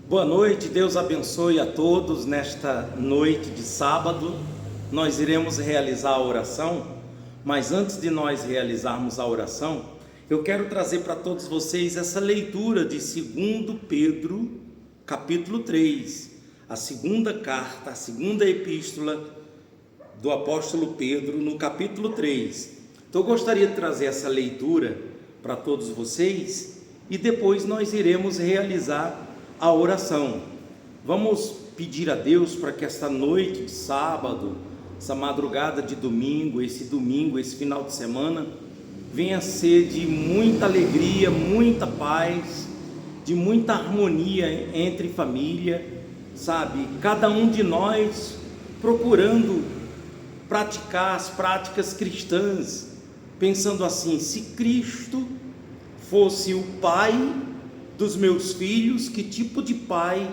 Boa noite, Deus abençoe a todos. Nesta noite de sábado, nós iremos realizar a oração, mas antes de nós realizarmos a oração, eu quero trazer para todos vocês essa leitura de 2 Pedro, capítulo 3, a segunda carta, a segunda epístola do apóstolo Pedro, no capítulo 3. Então eu gostaria de trazer essa leitura para todos vocês e depois nós iremos realizar a oração. Vamos pedir a Deus para que esta noite de sábado, essa madrugada de domingo, esse final de semana, venha ser de muita alegria, muita paz, de muita harmonia entre família, sabe? Cada um de nós procurando praticar as práticas cristãs, pensando assim: se Cristo fosse o Pai dos meus filhos, que tipo de pai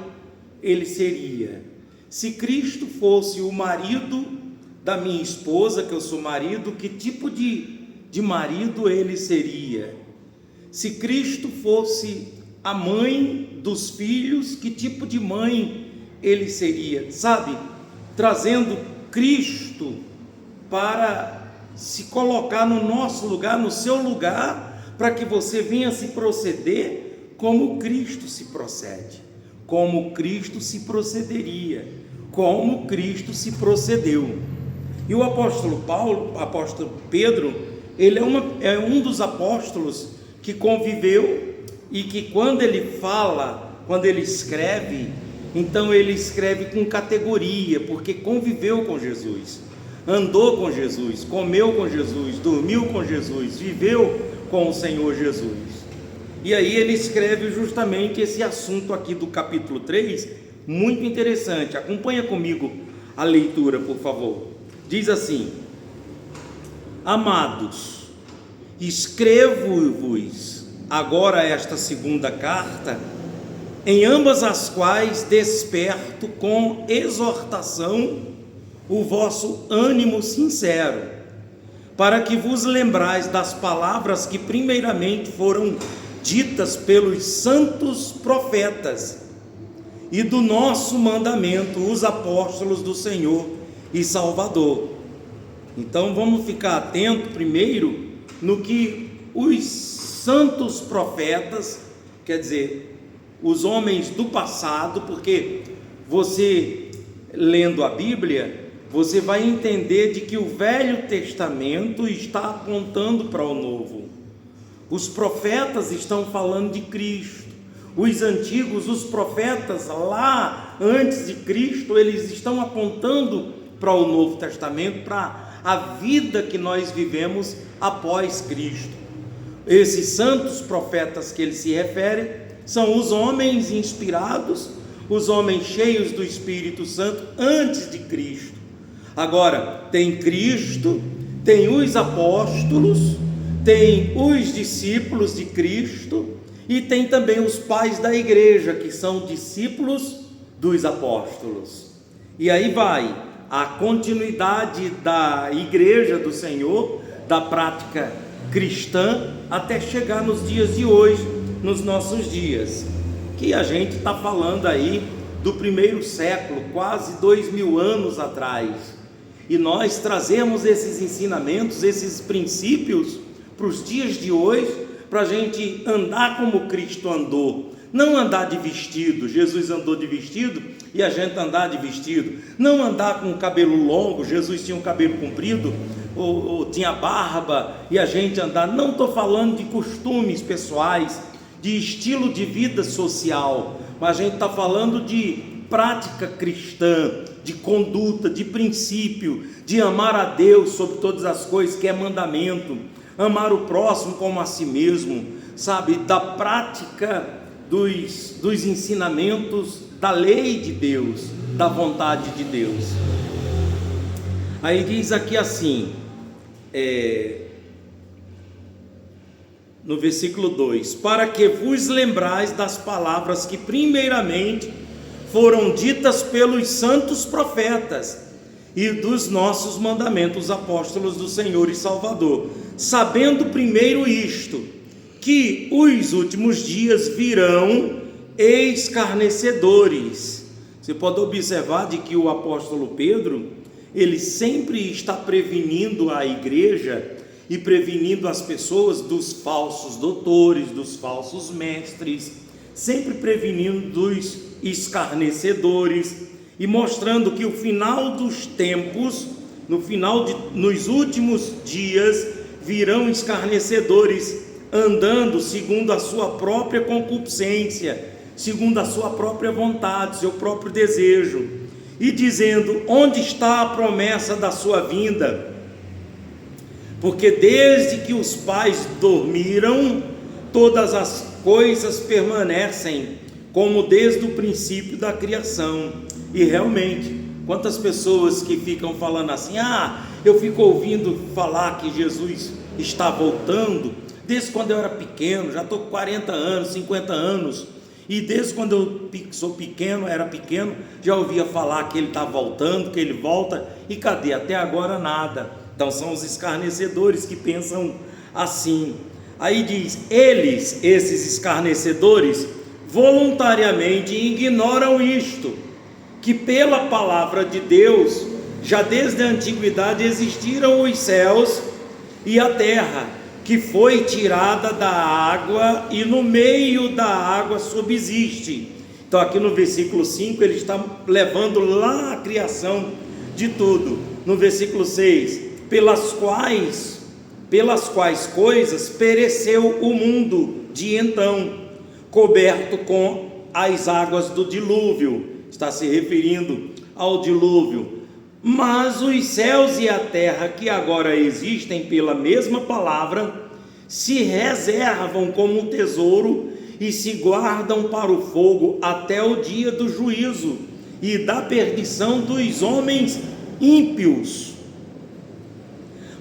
ele seria? Se Cristo fosse o marido da minha esposa, que eu sou marido, que tipo de marido ele seria? Se Cristo fosse a mãe dos filhos, que tipo de mãe ele seria? Sabe? Trazendo Cristo para se colocar no nosso lugar, no seu lugar, para que você venha se proceder como Cristo se procede, como Cristo se procederia, como Cristo se procedeu. E o apóstolo Pedro, ele é um dos apóstolos que conviveu e que quando ele fala, quando ele escreve, então ele escreve com categoria, porque conviveu com Jesus, andou com Jesus, comeu com Jesus, dormiu com Jesus, viveu com o Senhor Jesus. E aí ele escreve justamente esse assunto aqui do capítulo 3, muito interessante. Acompanha comigo a leitura, por favor. Diz assim: amados, escrevo-vos agora esta segunda carta, em ambas as quais desperto com exortação o vosso ânimo sincero, para que vos lembrais das palavras que primeiramente foram ditas pelos santos profetas, e do nosso mandamento, os apóstolos do Senhor e Salvador. Então vamos ficar atento primeiro no que os santos profetas, quer dizer, os homens do passado, porque você lendo a Bíblia, você vai entender de que o Velho Testamento está apontando para o Novo. Os profetas estão falando de Cristo. Os antigos, os profetas lá antes de Cristo, eles estão apontando para o Novo Testamento, para a vida que nós vivemos após Cristo. Esses santos profetas que ele se refere são os homens inspirados, os homens cheios do Espírito Santo antes de Cristo. Agora, tem Cristo, tem os apóstolos, tem os discípulos de Cristo e tem também os pais da igreja, que são discípulos dos apóstolos. E aí vai a continuidade da igreja do Senhor, da prática cristã, até chegar nos dias de hoje, nos nossos dias, que a gente está falando aí do primeiro século, quase 2000 anos atrás, e nós trazemos esses ensinamentos, esses princípios para os dias de hoje, para a gente andar como Cristo andou, não andar de vestido. Jesus andou de vestido e a gente andar de vestido, não andar com o cabelo longo. Jesus tinha um cabelo comprido, ou tinha barba, e a gente andar. Não estou falando de costumes pessoais, de estilo de vida social, mas a gente está falando de prática cristã, de conduta, de princípio, de amar a Deus sobre todas as coisas, que é mandamento, amar o próximo como a si mesmo, sabe, da prática dos ensinamentos da lei de Deus, da vontade de Deus. Aí diz aqui assim, no versículo 2: para que vos lembrais das palavras que primeiramente foram ditas pelos santos profetas, e dos nossos mandamentos, apóstolos do Senhor e Salvador, sabendo primeiro isto, que os últimos dias virão escarnecedores. Você pode observar de que o apóstolo Pedro, ele sempre está prevenindo a igreja e prevenindo as pessoas dos falsos doutores, dos falsos mestres, sempre prevenindo dos escarnecedores e mostrando que o final dos tempos, nos últimos dias, virão escarnecedores andando segundo a sua própria concupiscência, segundo a sua própria vontade, seu próprio desejo, e dizendo: onde está a promessa da sua vinda? Porque desde que os pais dormiram, todas as coisas permanecem como desde o princípio da criação. E realmente, quantas pessoas que ficam falando assim: eu fico ouvindo falar que Jesus está voltando, desde quando eu era pequeno, já estou com 40 anos, 50 anos, e desde quando eu era pequeno, já ouvia falar que ele está voltando, que ele volta, e cadê? Até agora nada. Então são os escarnecedores que pensam assim. Aí diz: esses escarnecedores, voluntariamente ignoram isto, que pela palavra de Deus, já desde a antiguidade existiram os céus e a terra, que foi tirada da água e no meio da água subsiste. Então aqui no versículo 5 ele está levando lá a criação de tudo. No versículo 6, pelas quais coisas pereceu o mundo de então, coberto com as águas do dilúvio. Está se referindo ao dilúvio. Mas os céus e a terra que agora existem pela mesma palavra se reservam como um tesouro e se guardam para o fogo até o dia do juízo e da perdição dos homens ímpios.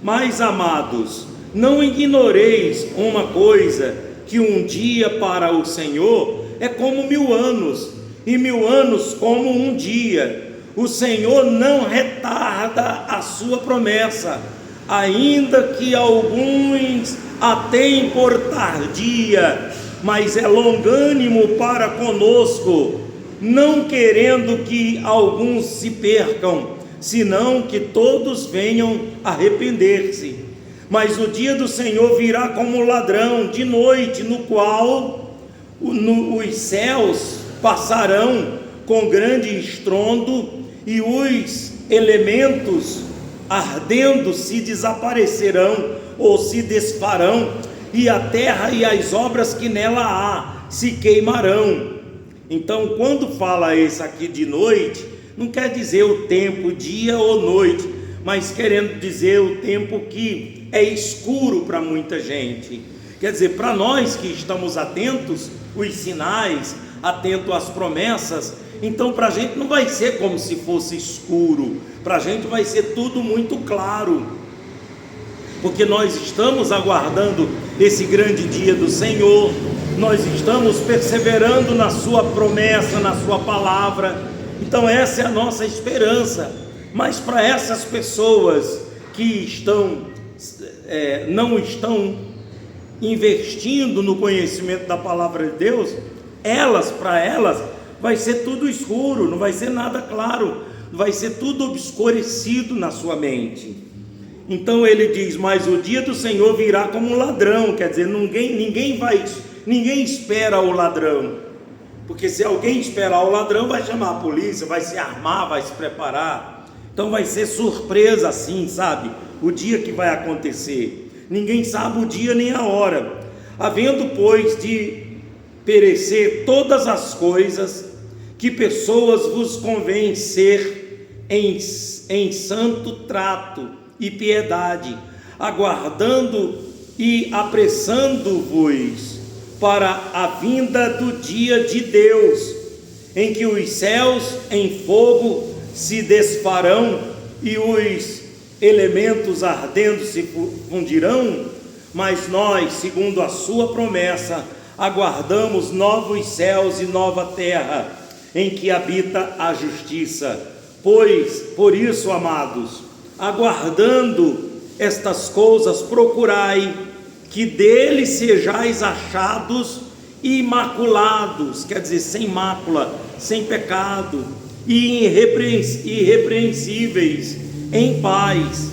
Mas, amados, não ignoreis uma coisa, que um dia para o Senhor é como 1000 anos, e 1000 anos como um dia. O Senhor não retarda a sua promessa, ainda que alguns a tenham por tardia, mas é longânimo para conosco, não querendo que alguns se percam, senão que todos venham arrepender-se. Mas o dia do Senhor virá como ladrão de noite, no qual os céus passarão com grande estrondo, e os elementos ardendo se desaparecerão ou se desfarão, e a terra e as obras que nela há se queimarão. Então, quando fala isso aqui de noite, não quer dizer o tempo, dia ou noite, mas querendo dizer o tempo que é escuro para muita gente. Quer dizer, para nós que estamos atentos, os sinais, atentos às promessas, então para a gente não vai ser como se fosse escuro, para a gente vai ser tudo muito claro, porque nós estamos aguardando esse grande dia do Senhor, nós estamos perseverando na sua promessa, na sua palavra. Então essa é a nossa esperança. Mas para essas pessoas que não estão investindo no conhecimento da palavra de Deus, para elas vai ser tudo escuro, não vai ser nada claro, vai ser tudo obscurecido na sua mente. Então ele diz: mas o dia do Senhor virá como um ladrão. Quer dizer, ninguém espera o ladrão, porque se alguém esperar o ladrão, vai chamar a polícia, vai se armar, vai se preparar. Então vai ser surpresa assim, sabe? O dia que vai acontecer, ninguém sabe o dia nem a hora. Havendo, pois, de perecer todas as coisas, que pessoas vos convém ser em santo trato e piedade, aguardando e apressando-vos para a vinda do dia de Deus, em que os céus em fogo se desfarão e os elementos ardendo se fundirão. Mas nós, segundo a sua promessa, aguardamos novos céus e nova terra, em que habita a justiça. Pois, por isso, amados, aguardando estas coisas, procurai que dele sejais achados imaculados, quer dizer, sem mácula, sem pecado, e irrepreensíveis, em paz.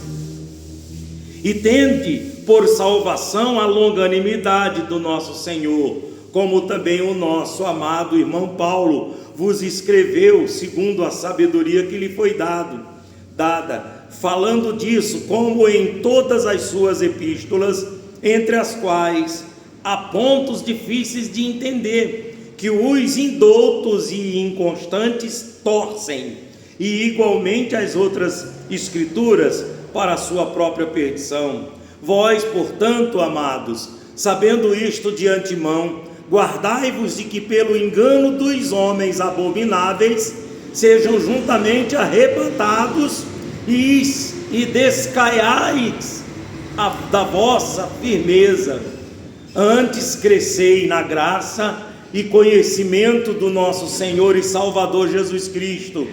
E tende por salvação a longanimidade do nosso Senhor, como também o nosso amado irmão Paulo vos escreveu, segundo a sabedoria que lhe foi dada, falando disso, como em todas as suas epístolas, entre as quais há pontos difíceis de entender, que os indoutos e inconstantes torcem, e igualmente as outras escrituras, para a sua própria perdição. Vós, portanto, amados, sabendo isto de antemão, guardai-vos de que pelo engano dos homens abomináveis sejam juntamente arrebatados e descaiais da vossa firmeza. Antes crescei na graça e conhecimento do nosso Senhor e Salvador Jesus Cristo.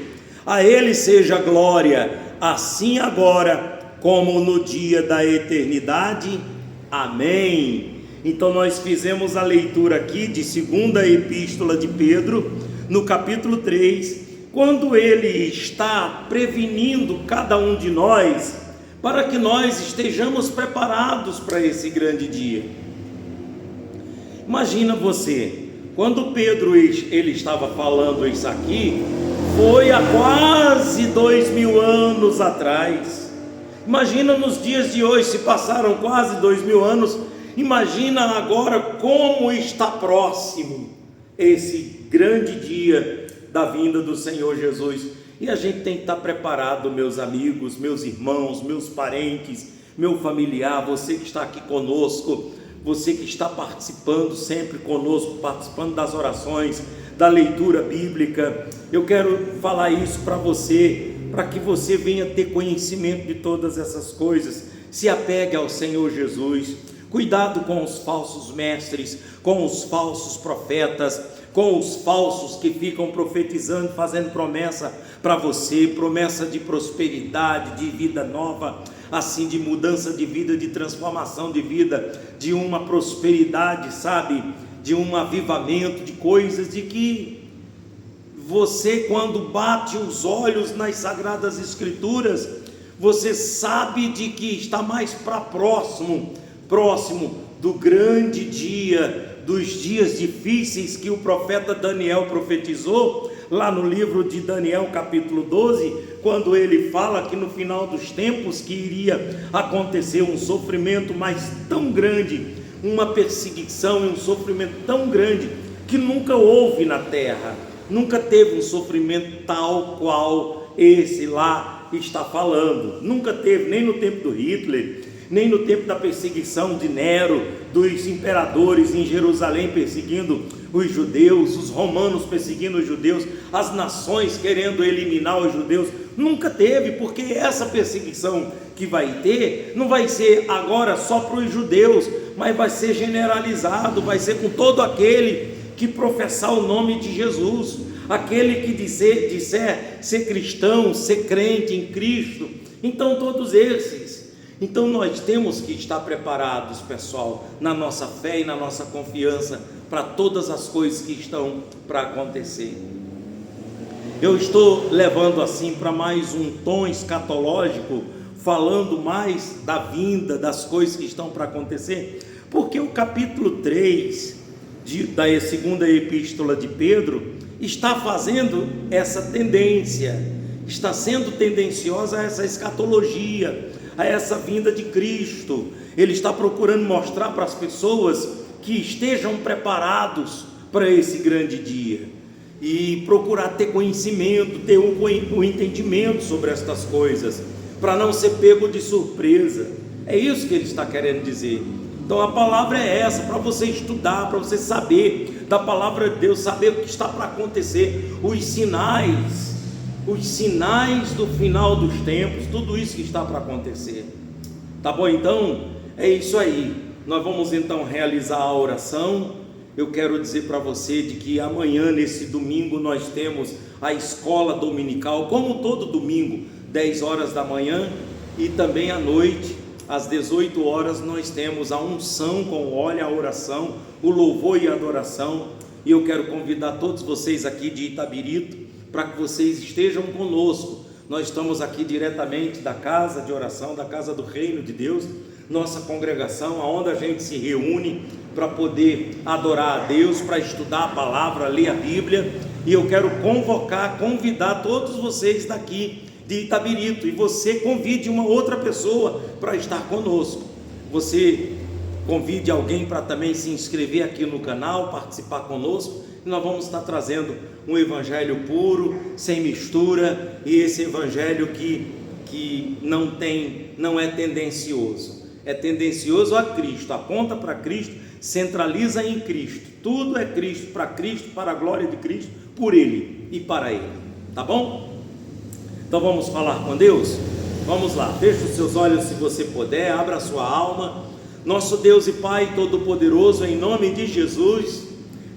A Ele seja glória, assim agora como no dia da eternidade. Amém. Então nós fizemos a leitura aqui de segunda epístola de Pedro, no capítulo 3, quando ele está prevenindo cada um de nós, para que nós estejamos preparados para esse grande dia. Imagina você, quando Pedro ele estava falando isso aqui, foi há quase 2000 anos atrás. Imagina nos dias de hoje, se passaram quase 2000 anos, imagina agora como está próximo esse grande dia da vinda do Senhor Jesus. E a gente tem que estar preparado, meus amigos, meus irmãos, meus parentes, meu familiar, você que está aqui conosco, você que está participando sempre conosco, participando das orações, da leitura bíblica. Eu quero falar isso para você, para que você venha ter conhecimento de todas essas coisas. Se apegue ao Senhor Jesus. Cuidado com os falsos mestres, com os falsos profetas, com os falsos que ficam profetizando, fazendo promessa para você, promessa de prosperidade, de vida nova, assim, de mudança de vida, de transformação de vida, de uma prosperidade, sabe, de um avivamento, de coisas de que você, quando bate os olhos nas Sagradas Escrituras, você sabe de que está mais para próximo do grande dia, dos dias difíceis que o profeta Daniel profetizou, lá no livro de Daniel capítulo 12, quando ele fala que no final dos tempos que iria acontecer um sofrimento mais tão grande, uma perseguição e um sofrimento tão grande, que nunca houve na terra, nunca teve um sofrimento tal qual esse lá está falando, nunca teve, nem no tempo do Hitler, nem no tempo da perseguição de Nero, dos imperadores em Jerusalém perseguindo os judeus, os romanos perseguindo os judeus, as nações querendo eliminar os judeus. Nunca teve, porque essa perseguição que vai ter, não vai ser agora só para os judeus, mas vai ser generalizado, vai ser com todo aquele que professar o nome de Jesus, aquele que disser ser cristão, ser crente em Cristo. Então todos esses. Então nós temos que estar preparados, pessoal, na nossa fé e na nossa confiança para todas as coisas que estão para acontecer. Eu estou levando assim para mais um tom escatológico, falando mais da vinda, das coisas que estão para acontecer, porque o capítulo 3 da segunda epístola de Pedro está fazendo essa tendência, está sendo tendenciosa a essa escatologia, a essa vinda de Cristo. Ele está procurando mostrar para as pessoas que estejam preparados para esse grande dia, e procurar ter conhecimento, ter o entendimento sobre estas coisas, para não ser pego de surpresa. É isso que ele está querendo dizer. Então a palavra é essa, para você estudar, para você saber da palavra de Deus, saber o que está para acontecer, os sinais do final dos tempos, tudo isso que está para acontecer. Tá bom? Então é isso aí. Nós vamos então realizar a oração. Eu quero dizer para você de que amanhã, nesse domingo, nós temos a escola dominical, como todo domingo, 10 horas da manhã, e também à noite às 18 horas, nós temos a unção com óleo, a oração, o louvor e a adoração. E eu quero convidar todos vocês aqui de Itabirito para que vocês estejam conosco. Nós estamos aqui diretamente da casa de oração, da casa do Reino de Deus, nossa congregação, onde a gente se reúne para poder adorar a Deus, para estudar a palavra, ler a Bíblia. E eu quero convidar todos vocês daqui de Itabirito, e você convide uma outra pessoa para estar conosco. Você convide alguém para também se inscrever aqui no canal, participar conosco, e nós vamos estar trazendo um evangelho puro, sem mistura, e esse evangelho que não é tendencioso, é tendencioso a Cristo, aponta para Cristo, centraliza em Cristo, tudo é Cristo, para a glória de Cristo, por Ele e para Ele, tá bom? Então vamos falar com Deus? Vamos lá, feche os seus olhos se você puder, abra a sua alma. Nosso Deus e Pai Todo-Poderoso, em nome de Jesus,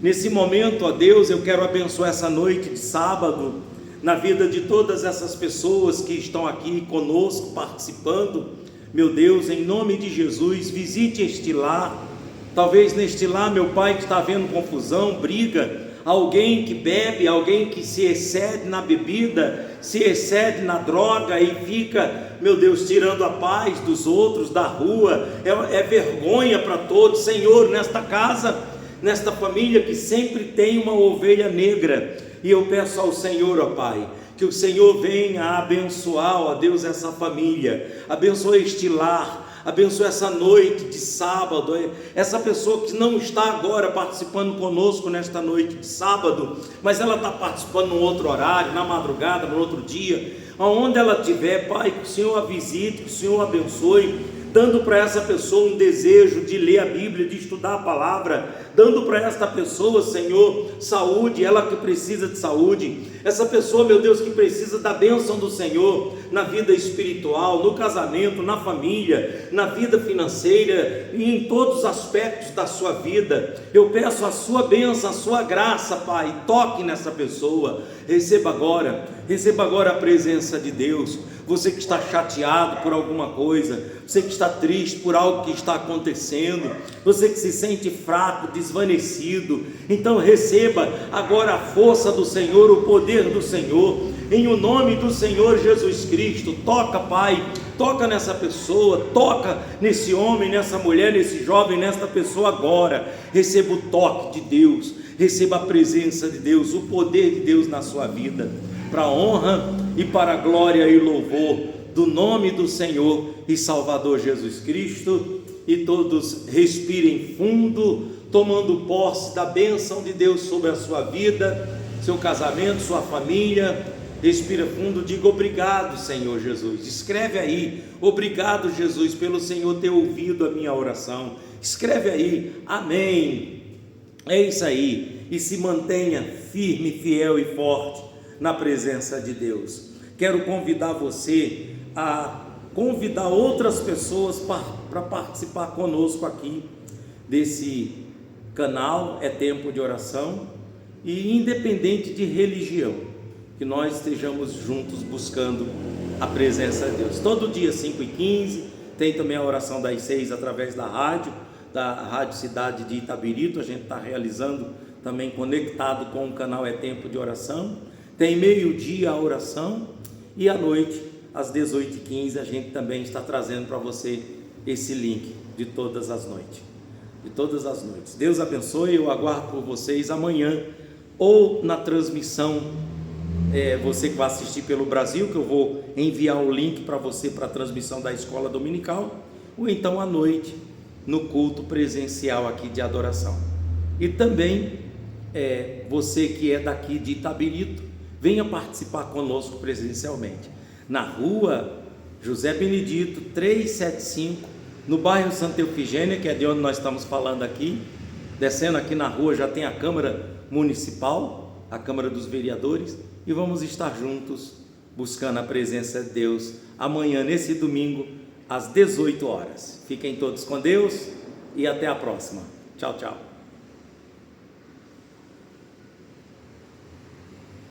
nesse momento, ó Deus, eu quero abençoar essa noite de sábado, na vida de todas essas pessoas que estão aqui conosco, participando. Meu Deus, em nome de Jesus, visite este lar, talvez neste lar, meu Pai, que está havendo confusão, briga, alguém que bebe, alguém que se excede na bebida, se excede na droga e fica, meu Deus, tirando a paz dos outros, da rua, é vergonha para todos. Senhor, nesta casa, nesta família que sempre tem uma ovelha negra, e eu peço ao Senhor, ó Pai, que o Senhor venha abençoar, ó Deus, essa família, abençoe este lar, abençoe essa noite de sábado, essa pessoa que não está agora participando conosco nesta noite de sábado, mas ela está participando num outro horário, na madrugada, no outro dia, aonde ela estiver, Pai, que o Senhor a visite, que o Senhor a abençoe, dando para essa pessoa um desejo de ler a Bíblia, de estudar a palavra, dando para esta pessoa, Senhor, saúde, ela que precisa de saúde, essa pessoa, meu Deus, que precisa da bênção do Senhor na vida espiritual, no casamento, na família, na vida financeira e em todos os aspectos da sua vida. Eu peço a sua bênção, a sua graça, Pai, toque nessa pessoa, receba agora a presença de Deus. Você que está chateado por alguma coisa, você que está triste por algo que está acontecendo, você que se sente fraco, desvanecido, então receba agora a força do Senhor, o poder do Senhor, em o nome do Senhor Jesus Cristo. Toca, Pai, toca nessa pessoa, toca nesse homem, nessa mulher, nesse jovem, nessa pessoa agora. Receba o toque de Deus, receba a presença de Deus, o poder de Deus na sua vida, para a honra e para a glória e louvor do nome do Senhor e Salvador Jesus Cristo. E todos respirem fundo, tomando posse da bênção de Deus sobre a sua vida, seu casamento, sua família. Respira fundo, diga obrigado, Senhor Jesus. Escreve aí, obrigado, Jesus, pelo Senhor ter ouvido a minha oração. Escreve aí, amém. É isso aí, e se mantenha firme, fiel e forte na presença de Deus. Quero convidar você a convidar outras pessoas para participar conosco aqui desse canal. É tempo de oração, e independente de religião, que nós estejamos juntos buscando a presença de Deus. Todo dia 5h15, tem também a oração das 6 através da rádio Cidade de Itabirito. A gente está realizando também conectado com o canal É Tempo de Oração. Tem meio-dia a oração, e à noite, às 18h15, a gente também está trazendo para você esse link de todas as noites. Deus abençoe, eu aguardo por vocês amanhã, ou na transmissão, você que vai assistir pelo Brasil, que eu vou enviar o link para você para a transmissão da escola dominical, ou então à noite, no culto presencial aqui de adoração. E também, você que é daqui de Itabirito, venha participar conosco presencialmente, na rua José Benedito 375, no bairro Santa Eufigênia, que é de onde nós estamos falando aqui. Descendo aqui na rua já tem a Câmara Municipal, a Câmara dos Vereadores, e vamos estar juntos buscando a presença de Deus amanhã, nesse domingo, às 18 horas. Fiquem todos com Deus e até a próxima. Tchau, tchau.